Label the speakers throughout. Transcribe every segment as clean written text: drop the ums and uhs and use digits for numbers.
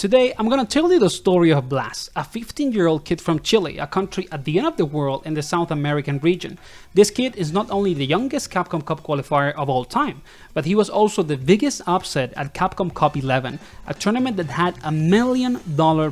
Speaker 1: Today, I'm gonna tell you the story of Blaz, a 15-year-old kid from Chile, a country at the end of the world in the South American region. This kid is not only the youngest Capcom Cup qualifier of all time, but he was also the biggest upset at Capcom Cup 11, a tournament that had $1 million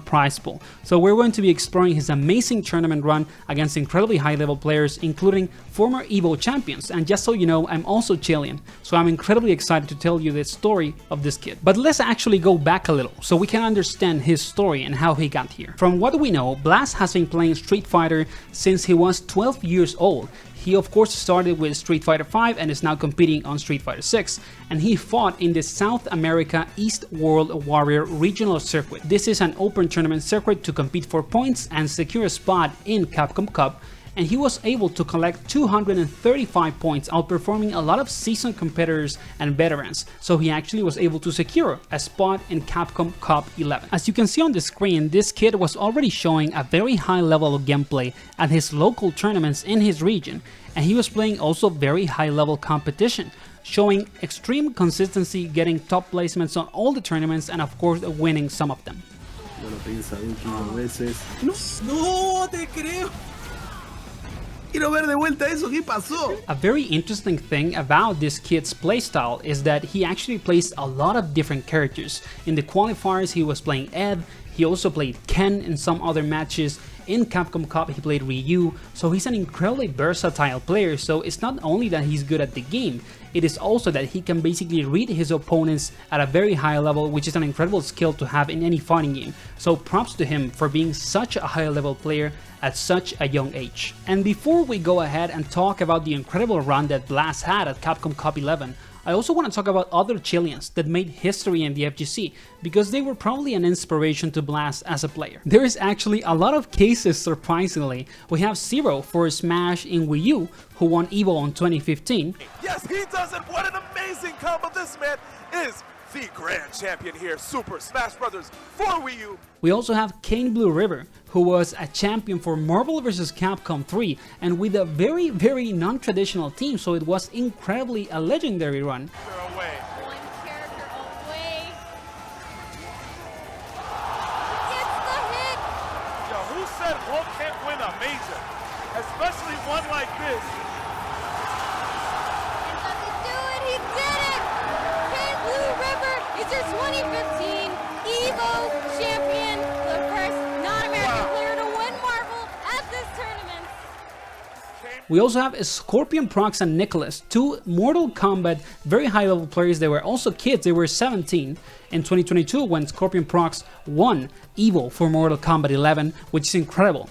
Speaker 1: prize pool. So we're going to be exploring his amazing tournament run against incredibly high-level players, including former EVO champions. And just so you know, I'm also Chilean, so I'm incredibly excited to tell you the story of this kid. But let's actually go back a little, so we can understand his story and how he got here. From what we know, Blaz has been playing Street Fighter since he was 12 years old. He of course started with Street Fighter 5 and is now competing on Street Fighter 6, and he fought in the South America East World Warrior Regional Circuit. This is an open tournament circuit to compete for points and secure a spot in Capcom Cup, and he was able to collect 235 points, outperforming a lot of seasoned competitors and veterans, so he actually was able to secure a spot in Capcom Cup 11. As you can see on the screen, this kid was already showing a very high level of gameplay at his local tournaments in his region, and he was playing also very high level competition, showing extreme consistency, getting top placements on all the tournaments, and of course winning some of them.
Speaker 2: No te creo.
Speaker 1: A very interesting thing about this kid's playstyle is that he actually plays a lot of different characters. In the qualifiers he was playing Ed, he also played Ken in some other matches. In Capcom Cup he played Ryu, so he's an incredibly versatile player. So it's not only that he's good at the game, it is also that he can basically read his opponents at a very high level, which is an incredible skill to have in any fighting game. So props to him for being such a high level player at such a young age. And before we go ahead and talk about the incredible run that Blaz had at Capcom Cup 11, I also want to talk about other Chileans that made history in the FGC, because they were probably an inspiration to Blaz as a player. There is actually a lot of cases, surprisingly. We have Zero for Smash in Wii U, who won EVO in 2015.
Speaker 2: Yes, he does it. What an amazing combo. This man is the grand champion here. Super Smash Brothers for Wii U.
Speaker 1: We also have KaneBlueRiver, who was a champion for Marvel vs. Capcom 3, and with a very non-traditional team, so it was incredibly a legendary run.
Speaker 3: One character away. Gets the hit.
Speaker 2: Yo, who said Hulk can't win a major? Especially one like this.
Speaker 3: Does he do it? He did it! KaneBlueRiver is your 2015 EVO champion, the first non-American player to win Marvel at this tournament.
Speaker 1: We also have Scorpion Prox and Nicholas, two Mortal Kombat very high level players. They were also kids, they were 17 in 2022 when Scorpion Prox won EVO for Mortal Kombat 11, which is incredible.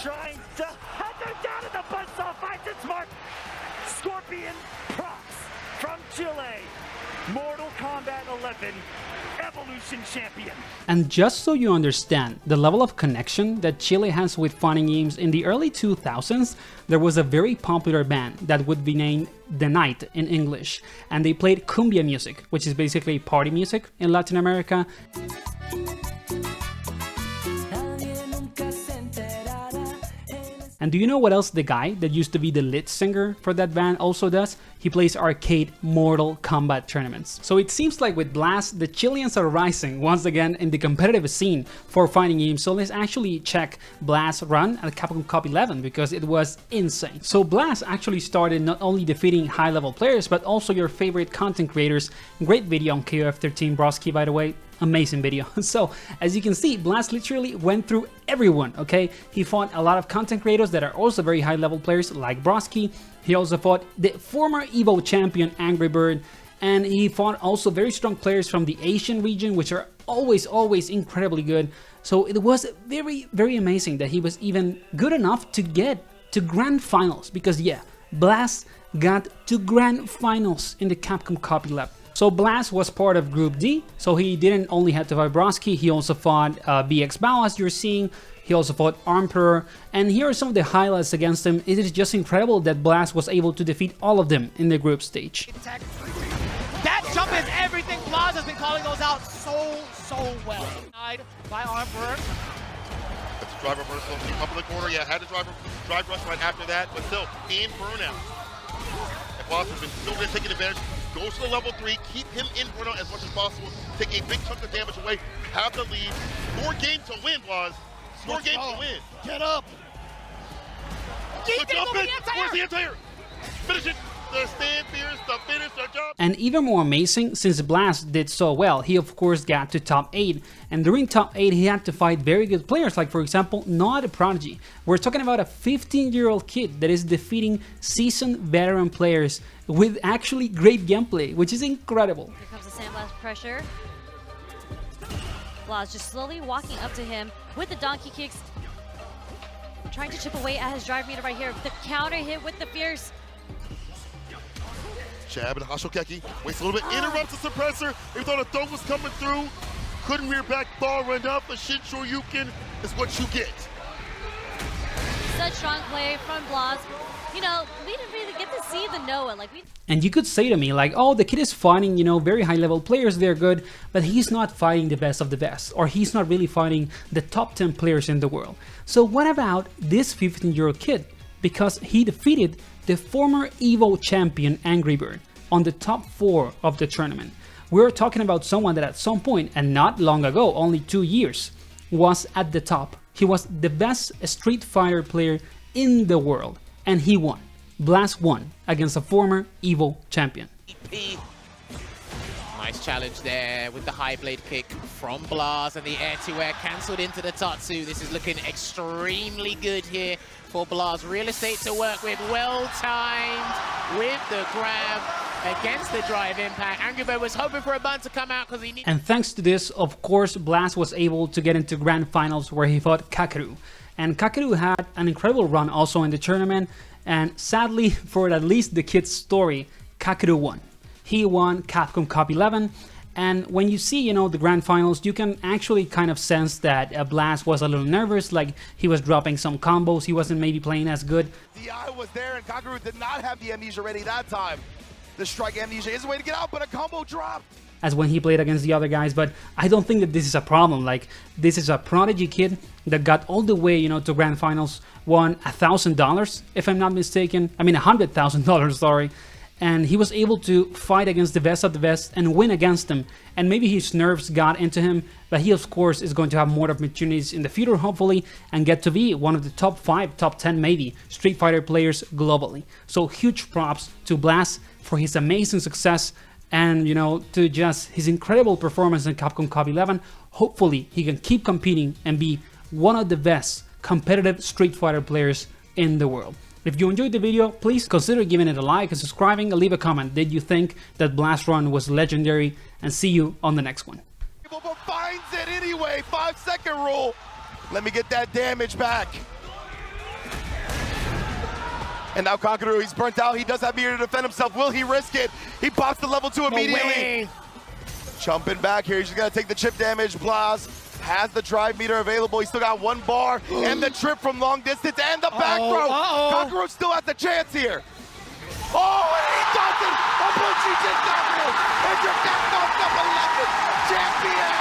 Speaker 4: Trying to head them down in the buzzsaw, finds its mark. Scorpion Prox from Chile, Mortal Kombat 11 Evolution champion.
Speaker 1: And just so you understand the level of connection that Chile has with fighting games, in the early 2000s there was a very popular band that would be named The Night in English, and they played cumbia music, which is basically party music in Latin America. And do you know what else the guy that used to be the lead singer for that band also does? He plays arcade Mortal Kombat tournaments. So it seems like with Blaz, the Chileans are rising once again in the competitive scene for fighting games. So let's actually check Blaz run at Capcom Cup 11, because it was insane. So Blaz actually started not only defeating high level players, but also your favorite content creators. Great video on KOF13 Broski, by the way. Amazing video. So as you can see, Blaz literally went through everyone, okay? He fought a lot of content creators that are also very high level players like Broski. He also fought the former EVO champion Angry Bird, and he fought also very strong players from the Asian region, which are always incredibly good. So it was very amazing that he was even good enough to get to grand finals, because yeah, Blaz got to grand finals in the Capcom Cup 11. So Blaz was part of Group D, so he didn't only have to fight Broski, he also fought BX Bao, as you're seeing. He also fought Emperor, and here are some of the highlights against him. It is just incredible that Blaz was able to defeat all of them in the group stage.
Speaker 5: That jump is everything. Blaz has been calling those out so well. By Emperor.
Speaker 6: That's a drive reversal. Up in the corner, yeah, had to drive rush right after that, but still, in burnout. And Blaz has been still taking advantage Goes to the level 3, keep him in burnout as much as possible, take a big chunk of damage away, have the lead. Score game to win, Blaz. Score game to win.
Speaker 5: Get up.
Speaker 6: Good job, Ben. Where's the anti-air? Finish it. The stand fears to finish the job.
Speaker 1: And even more amazing, since Blaz did so well, he of course got to top 8, and during top 8 he had to fight very good players, like for example, not a prodigy. We're talking about a 15-year-old kid that is defeating seasoned veteran players with actually great gameplay, which is incredible.
Speaker 3: Here comes the sandblast pressure. Blaz just slowly walking up to him with the donkey kicks, trying to chip away at his drive meter right here. The counter hit with the fierce.
Speaker 6: Jab and Hashokeki waits a little bit, interrupts the suppressor. He thought a throw was coming through. Couldn't rear back, ball run up. A Shin Shoryuken is what you get.
Speaker 3: Such strong play from Blaz. You know, we didn't really get to see the Noah.
Speaker 1: And you could say to me like, oh, the kid is fighting, you know, very high level players, they're good, but he's not fighting the best of the best, or he's not really fighting the top 10 players in the world. So what about this 15-year-old kid? Because he defeated the former EVO champion Angry Bird on the top 4 of the tournament. We're talking about someone that at some point, and not long ago, only 2 years, was at the top. He was the best Street Fighter player in the world, and he won. Blaz won against a former EVO champion.
Speaker 5: Nice challenge there with the high blade kick from Blaz, and the air-to-air cancelled into the Tatsu. This is looking extremely good here for Blaz. Real estate to work with, well timed with the grab against the drive impact. Angry Bird was hoping for a bun to come out because he needed.
Speaker 1: And thanks to this, of course, Blaz was able to get into grand finals where he fought Kakeru. And Kakeru had an incredible run also in the tournament, and sadly, for at least the kid's story, Kakeru won. He won Capcom Cup 11, and when you see, you know, the grand finals, you can actually kind of sense that Blaz was a little nervous, like he was dropping some combos, he wasn't maybe playing as good.
Speaker 2: The eye was there, and Kakeru did not have the amnesia ready that time. The strike amnesia is a way to get out, but a combo dropped.
Speaker 1: As when he played against the other guys, but I don't think that this is a problem. Like, this is a prodigy kid that got all the way, you know, to grand finals, won $1,000, if I'm not mistaken. I mean, $100,000, sorry. And he was able to fight against the best of the best and win against them. And maybe his nerves got into him, but he of course is going to have more opportunities in the future, hopefully, and get to be one of the top 5, top 10 maybe, Street Fighter players globally. So huge props to Blaz for his amazing success, and, you know, to just his incredible performance in Capcom Cup 11. Hopefully he can keep competing and be one of the best competitive Street Fighter players in the world. If you enjoyed the video, please consider giving it a like and subscribing, and leave a comment. Did you think that Blaz run was legendary? And see you on the next one.
Speaker 2: But finds it anyway, 5-second rule. Let me get that damage back. And now Kakeru, he's burnt out. He does have meter to defend himself. Will he risk it? He pops the level 2 immediately. Jumping back here, he's just gonna take the chip damage. Blaz has the drive meter available. He's still got 1 bar and the trip from long distance and the back throw. Kakeru still has the chance here. Oh, and he does it! Abuchi just Kakeru is your Capcom Cup 11 champion!